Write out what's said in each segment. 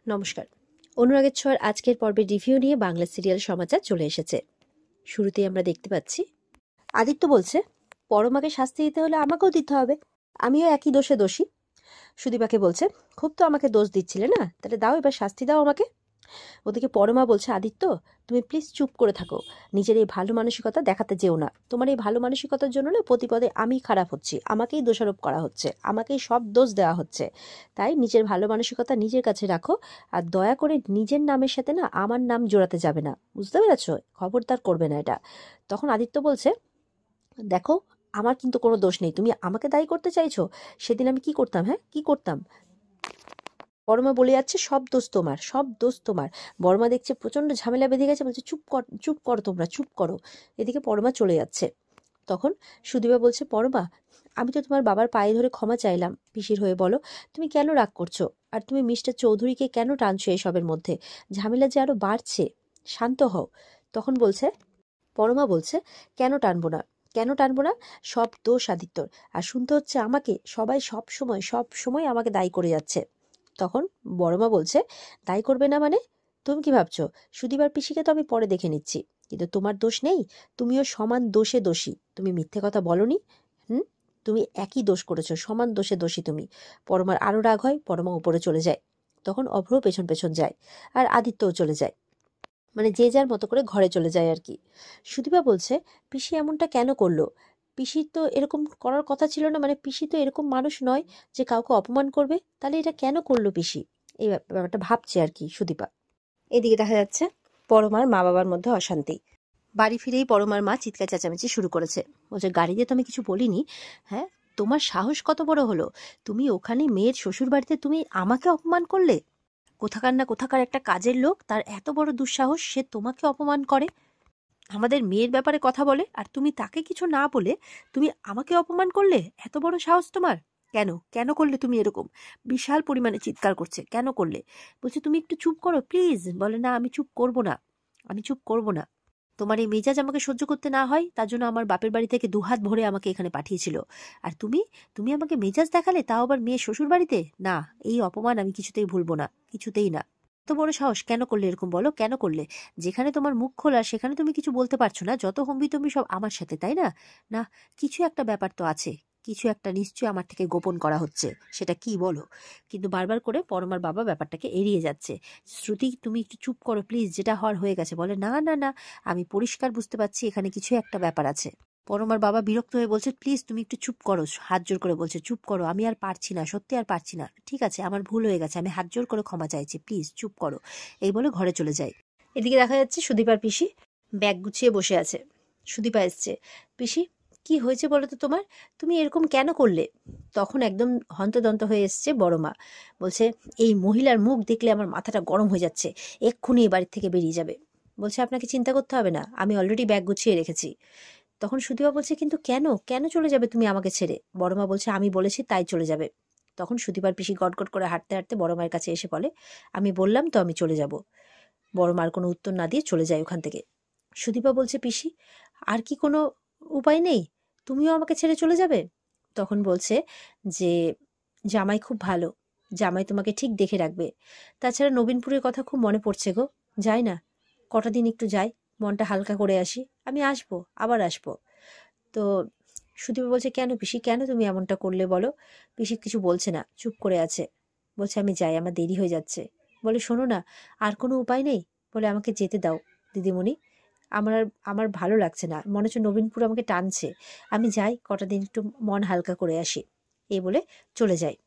নমস্কার। অনুরাগের ছোঁয়ার আজকের পর্বে রিভিউ নিয়ে বাংলা সিরিয়াল সমাচার চলে এসেছে। শুরুতেই আমরা দেখতে পাচ্ছি আদিত্য বলছে, পরমাকে শাস্তি দিতে হলে আমাকেও দিতে হবে, আমিও একই দোষে দোষী। সুদীপাকে বলছে, খুব তো আমাকে দোষ দিচ্ছিলে না, তাহলে দাও এবার শাস্তি দাও আমাকে। ওদিকে পরমা বলছে, আদিত্য তুমি প্লিজ চুপ করে থাকো, নিজের এই ভালো মানসিকতা দেখাতে যেও না। তোমার এই ভালো মানসিকতার জন্য না প্রতিপদে আমি খারাপ হচ্ছি, আমাকেই দোষারোপ করা হচ্ছে, আমাকেই সব দোষ দেওয়া হচ্ছে। তাই নিজের ভালো মানসিকতা নিজের কাছে রাখো, আর দয়া করে নিজের নামের সাথে না আমার নাম জোড়াতে যাবে না, বুঝতে পেরেছো? খবরদার করবে না এটা। তখন আদিত্য বলছে, দেখো আমার কিন্তু কোনো দোষ নেই, তুমি আমাকে দায়ী করতে চাইছো। সেদিন আমি কি করতাম? হ্যাঁ, কি করতাম? পরমা বলে যাচ্ছে, সব দোষ তোমার, সব দোষ তোমার। বর্মা দেখছে প্রচন্ড ঝামেলা বেঁধে গেছে, বলছে চুপ করো তোমরা, চুপ করো। এদিকে পরমা চলে যাচ্ছে। তখন সুদীপা বলছে, পরমা আমি তো তোমার বাবার পায়ে ধরে ক্ষমা চাইলাম, পিসির হয়ে বলো তুমি কেন রাগ করছো, আর তুমি মিস্টার চৌধুরীকে কেন টানছো এসবের মধ্যে? ঝামেলা যে আরো বাড়ছে, শান্ত হও। তখন বলছে পরমা বলছে, কেন টানবো না, কেন টানবো না? সব দোষ আদিত্যর, আর শুনতে হচ্ছে আমাকে, সবাই সব সময় আমাকে দায়ী করে যাচ্ছে। তখন বড়মা বলছে, দায়ী করবে না মানে? তুমি কি ভাবছো? সুদীপার পিসিকে তো আমি পরে দেখে নিচ্ছি, কিন্তু তোমার দোষ নেই, তুমিও সমান দোষে দোষী। তুমি মিথ্যে কথা বলনি, তুমি একই দোষ করেছো, সমান দোষে দোষী তুমি। পরমার আরো রাগ হয়, পরমা উপরে চলে যায়। তখন অভ্র পেছন পেছন যায়, আর আদিত্যও চলে যায়, মানে যে যার মতো করে ঘরে চলে যায় আর কি। সুদীপা বলছে, পিসি এমনটা কেন করলো? পিসি তো এরকম করার কথা ছিল না, মানে পিসি তো এরকম মানুষ নয় যে কাউকে অপমান করবে, তাহলে এটা কেন করলো পিসি? এই ব্যাপারটা ভাবছে আর কি সুদীপা। এদিকে দেখা যাচ্ছে পরমার মা বাবার মধ্যে অশান্তি। বাড়ি ফিরেই পরমার মা চিৎকার চেঁচামেচি শুরু করেছে, বলছে, গাড়িতে তো আমি কিছু বলিনি। হ্যাঁ, তোমার সাহস কত বড় হলো, তুমি ওখানে মেয়ের শ্বশুর বাড়িতে তুমি আমাকে অপমান করলে? কোথাকার না কোথাকার একটা কাজের লোক, তার এত বড় দুঃসাহস, সে তোমাকে অপমান করে, আমাদের মেয়ের ব্যাপারে কথা বলে, আর তুমি তাকে কিছু না বলে তুমি আমাকে অপমান করলে? এত বড় সাহস তোমার! কেন কেন করলে তুমি এরকম? বিশাল পরিমাণে চিৎকার করছে, কেন করলে? বলছে, তুমি একটু চুপ করো প্লিজ। বলে, না আমি চুপ করব না, আমি চুপ করব না। তোমার এই মেজাজ আমাকে সহ্য করতে না হয়, তার জন্য আমার বাপের বাড়ি থেকে দুহাত ভরে আমাকে এখানে পাঠিয়েছিল, আর তুমি তুমি আমাকে মেজাজ দেখালে, তাও আবার মেয়ে শ্বশুর বাড়িতে। না, এই অপমান আমি কিছুতেই ভুলবো না, কিছুতেই না। তো বড় সাহস, কেন করলে এরকম? বলো কেন করলে? যেখানে তোমার মুখ খোলা সেখানে তুমি কিছু বলতে পারছো না, যত হম্বি তুমি সব আমার সাথে, তাই না? না, কিছু একটা ব্যাপার তো আছে, কিছু একটা নিশ্চয়ই আমার থেকে গোপন করা হচ্ছে, সেটা কি বলো? কিন্তু বারবার করে পরমার বাবা ব্যাপারটাকে এড়িয়ে যাচ্ছে। শ্রুতি তুমি একটু চুপ করো প্লিজ, যেটা হওয়ার হয়ে গেছে। বলে, না না না, আমি পরিষ্কার বুঝতে পারছি এখানে কিছু একটা ব্যাপার আছে। পরমার বাবা বিরক্ত হয়ে বলছে, প্লিজ তুমি একটু চুপ করো, হাত জোর করে বলছে, চুপ করো, আমি আর পারছি না, সত্যি আর পারছি না। ঠিক আছে, আমার ভুল হয়ে গেছে, আমি হাত জোর করে ক্ষমা চাইছি, প্লিজ চুপ করো। এই বলে ঘরে চলে যায়। এদিকে দেখা যাচ্ছে সুদীপার পিসি ব্যাগ গুছিয়ে বসে আছে। সুদীপা এসছে, পিসি কি হয়েছে বলো তো তোমার, তুমি এরকম কেন করলে? তখন একদম হন্তদন্ত হয়ে এসছে বড় মা, বলছে, এই মহিলার মুখ দেখলে আমার মাথাটা গরম হয়ে যাচ্ছে, এক্ষুনি এই বাড়ির থেকে বেরিয়ে যাবে। বলছে, আপনাকে চিন্তা করতে হবে না, আমি অলরেডি ব্যাগ গুছিয়ে রেখেছি। তখন সুদীপা বলছে, কিন্তু কেন কেন চলে যাবে তুমি আমাকে ছেড়ে? বড়মা বলছে, আমি বলেছি তাই চলে যাবে। তখন সুদীপার পিসি গটগট করে হাঁটতে হাঁটতে বড় মায়ের কাছে এসে বলে, আমি বললাম তো আমি চলে যাব। বড় মার কোনো উত্তর না দিয়ে চলে যায় ওখান থেকে। সুদীপা বলছে, পিসি আর কি কোনো উপায় নেই, তুমিও আমাকে ছেড়ে চলে যাবে? তখন বলছে যে, জামাই খুব ভালো, জামাই তোমাকে ঠিক দেখে রাখবে। তাছাড়া নবীনপুরের কথা খুব মনে পড়ছে গো, যাই না, কটা দিন একটু যাই, মনটা হালকা করে আসি, আমি আসবো, আবার আসবো। তো সুদীপা বলছে, কেন পিসি, কেন তুমি এমনটা করলে বলো? পিসি কিছু বলছে না, চুপ করে আছে। বলছে, আমি যাই, আমার দেরি হয়ে যাচ্ছে। বলে, শোনো না, আর কোনো উপায় নেই? বলে, আমাকে যেতে দাও দিদিমণি, আমার ভালো লাগছে না, মনে হচ্ছে নবীনপুর আমাকে টানছে, আমি যাই, কটা দিন একটু মন হালকা করে আসি। এই বলে চলে যায়।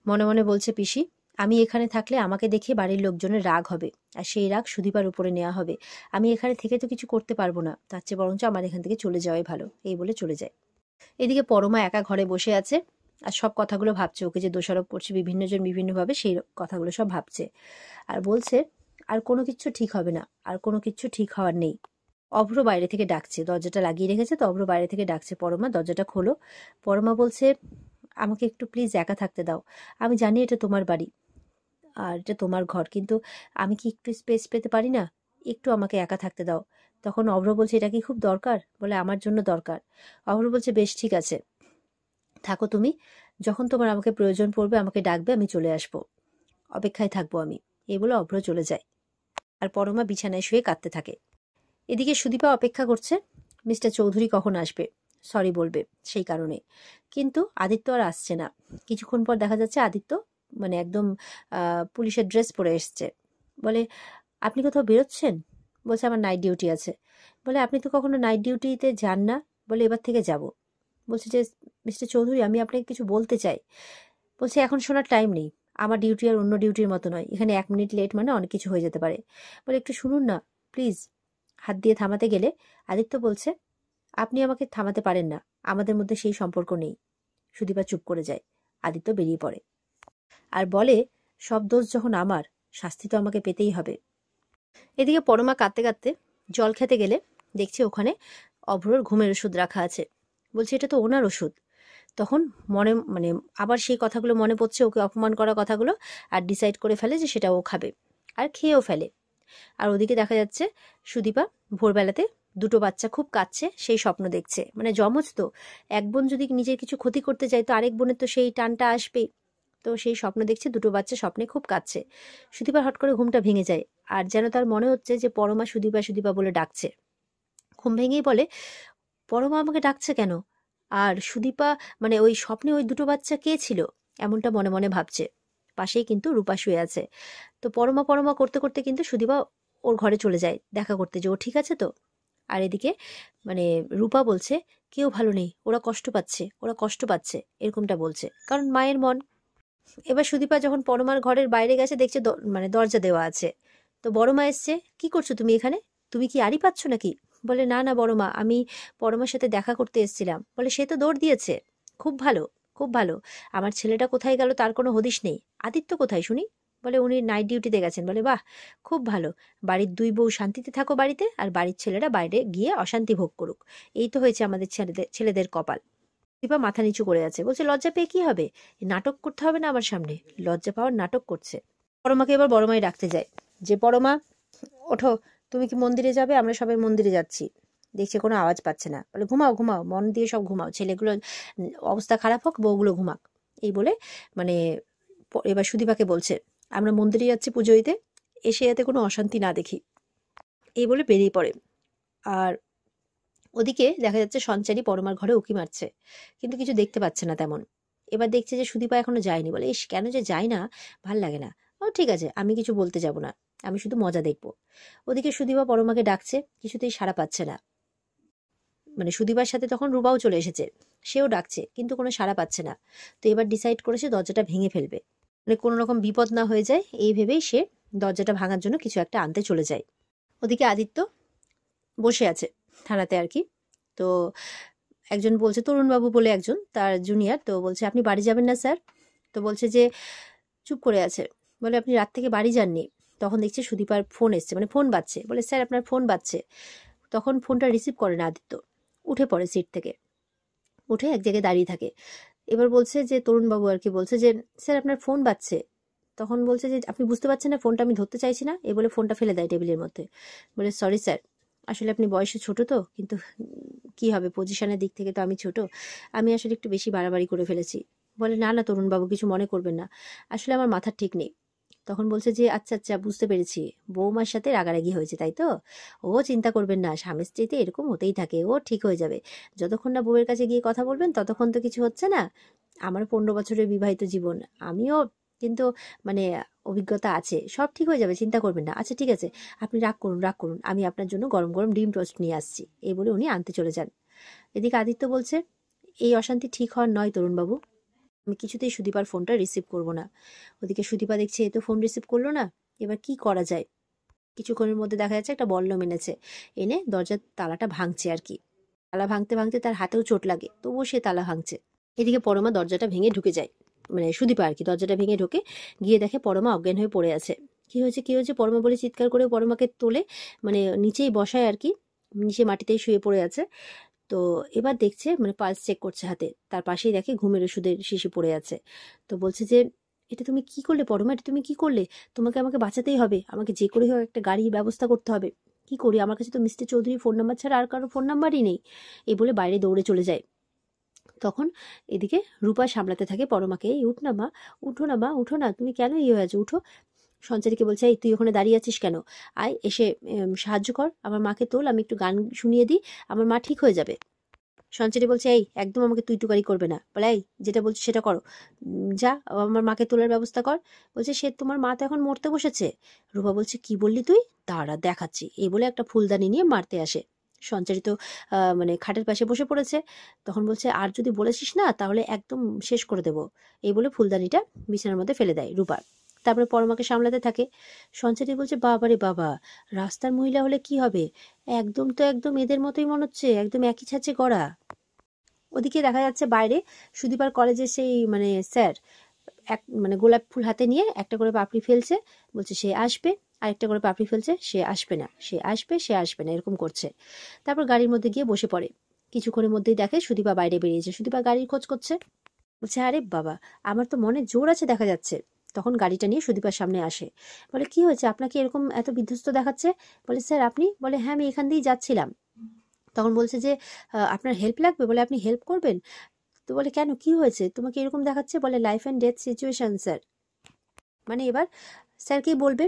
মনে মনে বলছে পিসি, আমি এখানে থাকলে আমাকে দেখে বাড়ির লোকজনের রাগ হবে, আর সেই রাগ সুদীপার উপরে নেওয়া হবে। আমি এখানে থেকে তো কিছু করতে পারবো না, তার চেয়ে বরঞ্চ আমার এখান থেকে চলে যাওয়াই ভালো। এই বলে চলে যায়। এদিকে পরমা একা ঘরে বসে আছে, আর সব কথাগুলো ভাবছে, ওকে যে দোষারোপ করছে বিভিন্নজন বিভিন্নভাবে, সেই কথাগুলো সব ভাবছে। আর বলছে, আর কোনো কিছু ঠিক হবে না, আর কোনো কিছু ঠিক হওয়ার নেই। অভ্র বাইরে থেকে ডাকছে, দরজাটা লাগিয়ে রেখেছে তো, অভ্র বাইরে থেকে ডাকছে, পরমা দরজাটা খোলো। পরমা বলছে, আমাকে একটু প্লিজ একা থাকতে দাও, আমি জানি এটা তোমার বাড়ি আর এটা তোমার ঘর, কিন্তু আমি কি একটু স্পেস পেতে পারি না? একটু আমাকে একা থাকতে দাও। তখন অভ্র বলছে, এটা কি খুব দরকার? বলে, আমার জন্য দরকার। অভ্র বলছে, বেশ ঠিক আছে, থাকো তুমি, যখন তোমার আমাকে প্রয়োজন পড়বে আমাকে ডাকবে, আমি চলে আসবো, অপেক্ষায় থাকবো আমি। এই বলে অভ্র চলে যায়। আর পরমা বিছানায় শুয়ে কাঁদতে থাকে। এদিকে সুদীপা অপেক্ষা করছে মিস্টার চৌধুরী কখন আসবে, সরি বলবে সেই কারণে। কিন্তু আদিত্য আর আসছে না। কিছুক্ষণ পর দেখা যাচ্ছে আদিত্য মানে একদম পুলিশের ড্রেস পরে এসছে। বলে, আপনি কোথাও বেরোচ্ছেন? বলছে, আমার নাইট ডিউটি আছে। বলে, আপনি তো কখনো নাইট ডিউটিতে যান না। বলে, এবার থেকে যাব। বলছে যে, মিস্টার চৌধুরী আমি আপনাকে কিছু বলতে চাই। বলছে, এখন শোনার টাইম নেই, আমার ডিউটি আর অন্য ডিউটির মতো নয়, এখানে 1 মিনিট লেট মানে অনেক কিছু হয়ে যেতে পারে। বলে, একটু শুনুন না প্লিজ। হাত দিয়ে থামাতে গেলে আদিত্য বলছে, আপনি আমাকে থামাতে পারেন না, আমাদের মধ্যে সেই সম্পর্ক নেই। সুদীপা চুপ করে যায়। আদিত্য বেরিয়ে পড়ে আর বলে, সব দোষ যখন আমার, শাস্তি তো আমাকে পেতেই হবে। এদিকে পরমা কাঁদতে কাঁদতে জল খেতে গেলে দেখছে ওখানে অভ্রর ঘুমের ওষুধ রাখা আছে। বলছে, এটা তো ওনার ওষুধ। তখন মনে মানে আবার সেই কথাগুলো মনে পড়ছে, ওকে অপমান করা কথাগুলো, আর ডিসাইড করে ফেলে যে সেটা ও খাবে, আর খেয়েও ফেলে। আর ওদিকে দেখা যাচ্ছে সুদীপা ভোরবেলাতে 2টো বাচ্চা খুব কাঁদছে, সেই স্বপ্ন দেখছে। মানে যমজ তো, এক বোন যদি নিজের কিছু ক্ষতি করতে যায় তো আরেক বোনের তো সেই টানটা আসবেই। তো সেই স্বপ্ন দেখছে, 2টো বাচ্চা স্বপ্নে খুব কাঁদছে। সুদীপার হট করে ঘুমটা ভেঙে যায়, আর যেন তার মনে হচ্ছে যে পরমা সুদীপা সুদীপা বলে ডাকছে। ঘুম ভেঙেই বলে, পরমা আমাকে ডাকছে কেন? আর সুদীপা মানে ওই স্বপ্নে ওই 2টো বাচ্চা কে ছিল, এমনটা মনে মনে ভাবছে। পাশেই কিন্তু রূপা শুয়ে আছে। তো পরমা পরমা করতে করতে কিন্তু সুদীপা ওর ঘরে চলে যায় দেখা করতে, যে ও ঠিক আছে তো। আর এদিকে মানে রূপা বলছে, কেউ ভালো নেই, ওরা কষ্ট পাচ্ছে, ওরা কষ্ট পাচ্ছে, এরকমটা বলছে, কারণ মায়ের মন। এবার সুদীপা যখন পরমার ঘরের বাইরে গেছে দেখছে মানে দরজা দেওয়া আছে। তো বড় মা এসছে, কি করছো তুমি এখানে? তুমি কি আড়ি পাচ্ছ নাকি? বলে, না না বড় মা, আমি পরমার সাথে দেখা করতে এসেছিলাম। বলে, সে তো দৌড় দিয়েছে। খুব ভালো, খুব ভালো। আমার ছেলেটা কোথায় গেল তার কোনো হদিশ নেই। আদিত্য কোথায় শুনি? বলে, উনি নাইট ডিউটিতে গেছেন। বলে, বাহ, খুব ভালো। বাড়ির 2 বউ শান্তিতে থাকো বাড়িতে, আর বাড়ির ছেলেরা বাইরে গিয়ে অশান্তি ভোগ করুক। এই তো হয়েছে আমাদের ছেলেদের কপাল। দীপা মাথা নিচু করে আছে, বলছে, লজ্জা পেয়ে কি হবে? নাটক করতে হবে না আমার সামনে, লজ্জা পাওয়ার নাটক করছে। পরমাকে এবার বড়মাই ডাকতে যায়, যে পরমা ওঠো, তুমি কি মন্দিরে যাবে? আমরা সবাই মন্দিরে যাচ্ছি। দেখছে কোনো আওয়াজ পাচ্ছে না। বলে, ঘুমাও ঘুমাও, মন দিয়ে সব ঘুমাও, ছেলেগুলো অবস্থা খারাপ হোক, বউগুলো ঘুমাক। এই বলে মানে এবার সুদীপাকে বলছে, আমরা মন্দিরে যাচ্ছি পুজো দিতে, এসে যাতে কোনো অশান্তি না দেখি। এই বলে বেরিয়ে পড়ে। আর ওদিকে দেখা যাচ্ছে সঞ্চারী পরমার ঘরে উঁকি মারছে, কিন্তু কিছু দেখতে পাচ্ছে না তেমন। এবার দেখছে যে সুদীপা এখনো যায়নি। বলে, ইস, কেন যে যায় না, ভাল লাগে না। ও ঠিক আছে, আমি কিছু বলতে যাব না, আমি শুধু মজা দেখবো। ওদিকে সুদীপা পরমাকে ডাকছে, কিছুতেই সাড়া পাচ্ছে না। মানে সুদীপার সাথে তখন রূপাও চলে এসেছে, সেও ডাকছে, কিন্তু কোনো সাড়া পাচ্ছে না। তো এবার ডিসাইড করেছে দরজাটা ভেঙে ফেলবে, মানে কোনো রকম বিপদ না হয়ে যায়, এই ভেবেই সে দরজাটা ভাঙার জন্য কিছু একটা আনতে চলে যায়। ওদিকে আদিত্য বসে আছে থানাতে আর কি। তো একজন বলছে, তরুণবাবু বলে একজন তার জুনিয়র, তো বলছে, আপনি বাড়ি যাবেন না স্যার? তো বলছে যে, চুপ করে আছে। বলে, আপনি রাত থেকে বাড়ি যাননি? তখন দেখছে সুদীপার ফোন এসছে, মানে ফোন বাজছে। বলে, স্যার আপনার ফোন বাজছে। তখন ফোনটা রিসিভ করে না আদিত্য, উঠে পড়ে সিট থেকে, উঠে এক জায়গায় দাঁড়িয়ে থাকে। এবার বলছে যে, তরুণবাবু আর কি বলছে যে, স্যার আপনার ফোন বাজছে। তখন বলছে যে, আপনি বুঝতে পারছেন না ফোনটা আমি ধরতে চাইছি না? এ বলে ফোনটা ফেলে দেয় টেবিলের মধ্যে। বলে, সরি স্যার, আসলে আপনি বয়সে ছোট তো, কিন্তু কি হবে, পজিশনের দিক থেকে তো আমি ছোট, আমি আসলে একটু বেশি বাড়াবাড়ি করে ফেলেছি। বলে, না না তরুণবাবু, কিছু মনে করবেন না, আসলে আমার মাথা ঠিক নেই। তখন বলছে যে, আচ্ছা আচ্ছা, বুঝতে পেরেছি, বৌমার সাথে রাগারাগি হয়েছে তাই তো? ও চিন্তা করবেন না, স্বামী স্ত্রীতে এরকম হতেই থাকে, ও ঠিক হয়ে যাবে। যতক্ষণ না বউয়ের কাছে গিয়ে কথা বলবেন ততক্ষণ তো কিছু হচ্ছে না। আমার 15 বছরের বিবাহিত জীবন, আমিও কিন্তু মানে অভিজ্ঞতা আছে, সব ঠিক হয়ে যাবে, চিন্তা করবেন না। আচ্ছা ঠিক আছে, আপনি রাগ করুন রাগ করুন, আমি আপনার জন্য গরম গরম ডিম টোস্ট নিয়ে আসছি। এই বলে উনি আনতে চলে যান। এদিকে আদিত্য বলছে, এই অশান্তি ঠিক হওয়ার নয় তরুণবাবু, আমি কিছুতেই সুদীপার ফোনটা রিসিভ করব না। ওদিকে সুদীপা দেখছে এ তো ফোন রিসিভ করলো না, এবার কি করা যায়। কিছুক্ষণের মধ্যে দেখা যাচ্ছে একটা বল্লম এনেছে, এনে দরজার তালাটা ভাঙছে আর কি। তালা ভাঙতে ভাঙতে তার হাতেও চোট লাগে, তবুও সে তালা ভাঙছে। এদিকে পরমা দরজাটা ভেঙে ঢুকে যায়, মানে সুদীপা আর কি দরজাটা ভেঙে ঢোকে, গিয়ে দেখে পরমা অজ্ঞান হয়ে পড়ে আছে। কি হয়েছে কি হয়েছে পরমা বলে চিৎকার করে পরমাকে তোলে, মানে নিচেই বসায় আর কি, নিচে মাটিতেই শুয়ে পড়ে আছে। তো এবার দেখছে মানে পালস চেক করছে হাতে, তার পাশেই দেখে ঘুমের ওষুধের শিশি পড়ে আছে। তো বলছে যে, এটা তুমি কি করলে পরমা, এটা তুমি কি করলে? তোমাকে আমাকে বাঁচাতেই হবে, আমাকে যে করে হোক একটা গাড়ির ব্যবস্থা করতে হবে। কি করি, আমার কাছে তো মিস্টার চৌধুরীর ফোন নাম্বার ছাড়া আর কারো ফোন নাম্বারই নেই। এই বলে বাইরে দৌড়ে চলে যায়। তখন এদিকে রূপা সামলাতে থাকে পরমাকে, এই উঠ না মা, উঠো না মা, উঠো না, তুমি কেন ইয়ে হয়েছো, উঠো। সঞ্চারীকে বলছে, এই তুই ওখানে দাঁড়িয়ে আছিস কেন? আয় এসে সাহায্য কর, আমার মাকে তোল, আমি একটু গান শুনিয়ে দিই, আমার মা ঠিক হয়ে যাবে। সঞ্চারী বলছে, এই একদম আমাকে তুই তুকারি করবে না, বলে এই যেটা বলছি সেটা করো, যা আমার মাকে তোলার ব্যবস্থা কর। বলছে, সে তোমার মা তো এখন মরতে বসেছে। রূপা বলছে, কি বললি তুই? দাঁড়া দেখাচ্ছি, এই বলে একটা ফুলদানি নিয়ে মারতে আসে। সঞ্চারী তো মানে খাটের পাশে বসে পড়েছে। তখন বলছে, আর যদি বলেছিস না তাহলে একদম শেষ করে দেবো। এই বলে ফুলদানিটা বিছানার মধ্যে ফেলে দেয় রূপা। তারপরে পরমাকে সামলাতে থাকে। সঞ্চারী বলছে, বাবারে বাবা, রাস্তার মহিলা হলে কি হবে, একদম তো একদম এদের মতোই মনে হচ্ছে, একদম একই ছাঁচে গড়া। ওদিকে দেখা যাচ্ছে বাইরে সুদীপার কলেজে সেই মানে স্যার এক মানে গোলাপ ফুল হাতে নিয়ে একটা করে পাপড়ি ফেলছে, বলছে সে আসবে, আরেকটা করে পাপড়ি ফেলছে, সে আসবে না, সে আসবে, সে আসবে না, এরকম করছে। তারপর গাড়ির মধ্যে গিয়ে বসে পড়ে। কিছুক্ষণের মধ্যেই দেখে সুদীপা বাইরে বেরিয়েছে। সুদীপা গাড়ির খোঁজ করছে। বলছে, আরে বাবা, আমার তো মনে জোর আছে দেখা যাচ্ছে। তখন গাড়িটা নিয়ে সুদীপার সামনে আসে। বলে, কি হয়েছে, আপনাকে এরকম এত বিধ্বস্ত দেখাচ্ছে? বলে, স্যার আপনি? বলে, হ্যাঁ আমি এখান দিয়েই যাচ্ছিলাম। তখন বলছে যে, আপনার হেল্প লাগবে? বলে, আপনি হেল্প করবেন? তো বলে, কেন, কি হয়েছে তোমাকে এরকম দেখাচ্ছে? বলে, life and death situation sir. মানে এবার স্যারকেই বলবে,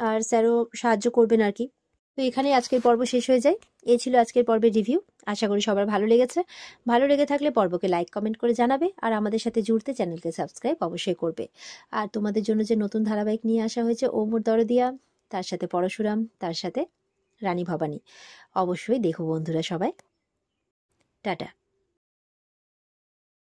আর স্যারও সাহায্য করবেন আর কি। তো এখানেই আজকের পর্ব শেষ হয়ে যায়। এই ছিল আজকের পর্বের রিভিউ। আশা করি সবার ভালো লেগেছে। ভালো লেগে থাকলে পর্বকে লাইক কমেন্ট করে জানাবে, আর আমাদের সাথে জুড়তে চ্যানেলকে সাবস্ক্রাইব অবশ্যই করবে। আর তোমাদের জন্য যে নতুন ধারাবাহিক নিয়ে আসা হয়েছে ও মোর দরদিয়া, তার সাথে পরশুরাম, তার সাথে রানী ভবানী, অবশ্যই দেখো বন্ধুরা সবাই। টাটা।